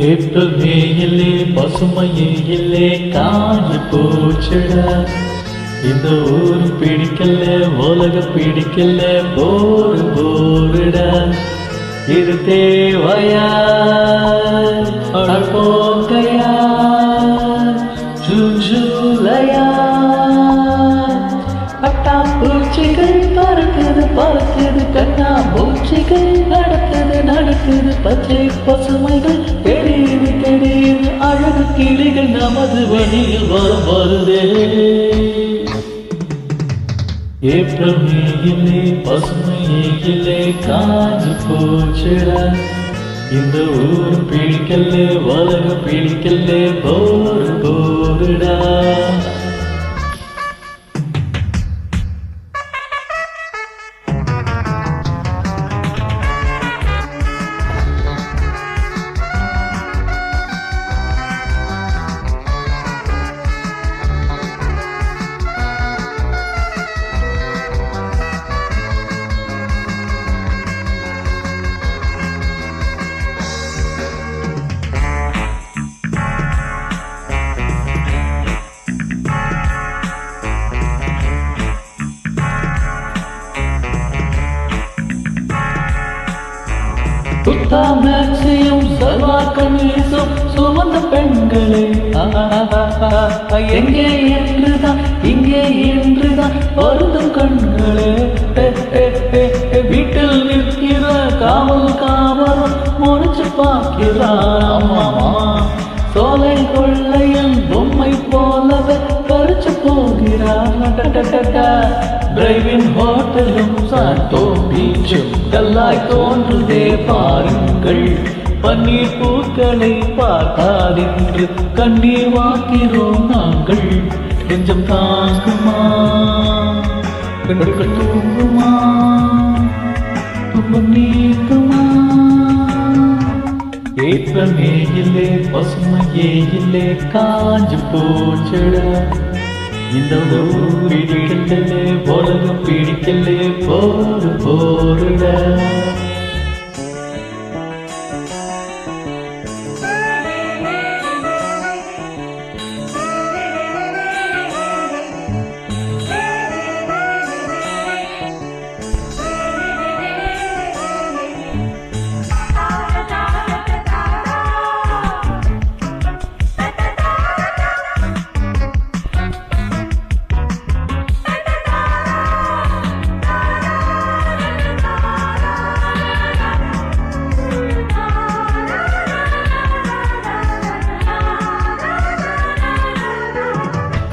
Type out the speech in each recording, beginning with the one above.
April மேயிலே பசுமையே இல்லே காஞ்சு போச்சுடா. இந்த ஊர் பிடிக்கல, உலக பிடிக்கல, போரு போருடா. இது தேவையா போக்கையா ஜூலையா. பட்டா பூச்சிகள் பறக்குது பறக்குது, கண்ணா பூச்சிகள் நடக்குது நடக்குது, பச்சை பசுமைகள் தெரியுது தெரியுது, அழகு கிளிகள் நமது வெளியில் வருதே. ஏப்ரல் மேயிலே பசுமையிலே காஞ்சு போச்சுடா. இந்த ஊர் பிடிக்கல, உலகம் பிடிக்கல, போரு போருடா. புத்தாமேக்சியும் சல்வார் கமீசும் சுமந்த பெண்களே, எங்கே என்றுதான் இங்கே என்றுதான் வருந்தும் கண்களே. வீட்டில் நிற்கிற காவலும் முடிச்சு பார்க்கிறான். சோலை கொள்ளையில் பொம்மை போலவே பறிச்சு போகிறான். டிரைவின் ஹோட்டலும் சாட்டோ பீச்சும் கல்லாய் தோன்றுதே பாருங்கள். பன்னீர் பூக்களை பார்க்காதென்று கண்ணீர் வாக்கிறோம் நாங்கள். கொஞ்சம் தாங்குமா கண்கள் தூங்குமா துன்பம் நீக்குமா. ஏப்ரல் மேயிலே பசுமையே இல்லை காஞ்சு போச்சுடா. இந்த ஊர் பிடிக்கல, உலகம் பிடிக்கல, போரு போருடா.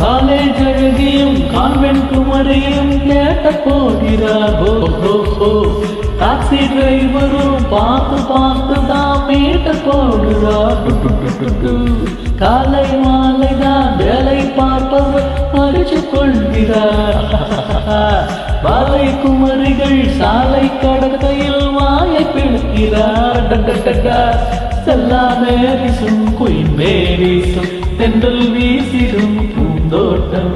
காலேஜ் அழகியும் கான்வென்ட் குமரியும் கேட்ட போகிறார். டாக்ஸி டிரைவரும் பார்த்து பார்த்து தான் மீட்டர் போடுறார். காலை மாலை தான் வேலை பார்ப்பவர் மறிச்சு கொள்கிறார். பாலை குமரிகள் சாலை கடற்கையில் வாயை பிடிக்கிறார். செல்லா மேரிசும் குயின் மேரிசும் தென்றல் வீசிடும் பூந்தோட்டம்.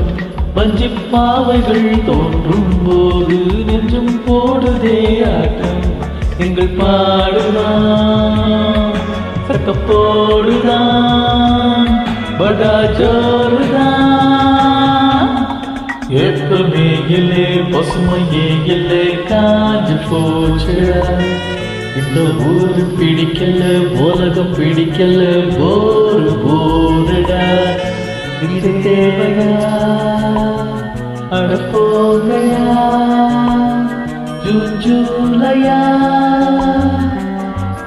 பஞ்சி பாவைகள் தோன்றும் போது நெஞ்சும் போடுதே ஆட்டம். எங்கள் பாடுதான் சக்க போடுதான் படா ஜோருதான். ஏப்ரல் மேயிலே பசுமையே இல்லை காஞ்சு போச்சுடா. இந்த ஊர் பிடிக்கல, உலகம் பிடிக்கல, போரு போருடா. இது தேவையா அடப்போகையா ஜூலையா.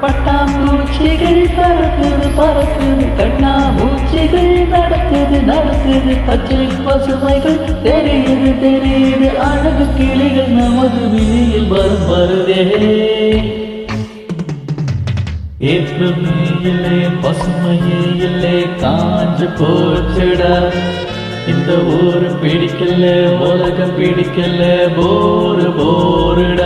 பட்டாம்பூச்சிகள் பறக்குது பறக்குது, கண்ணா பூச்சிகள் நடக்குது நடக்குது, பச்சை பசுமைகள் தெரியுது தெரியுது, அழகு கிளிகள் நமது வெளியில் வருதே. ஏப்ரல் மேயிலே பசுமையே இல்லை காஞ்சு போச்சுடா. இந்த ஊர் பிடிக்கல, உலகம் பிடிக்கல, போரு போருடா.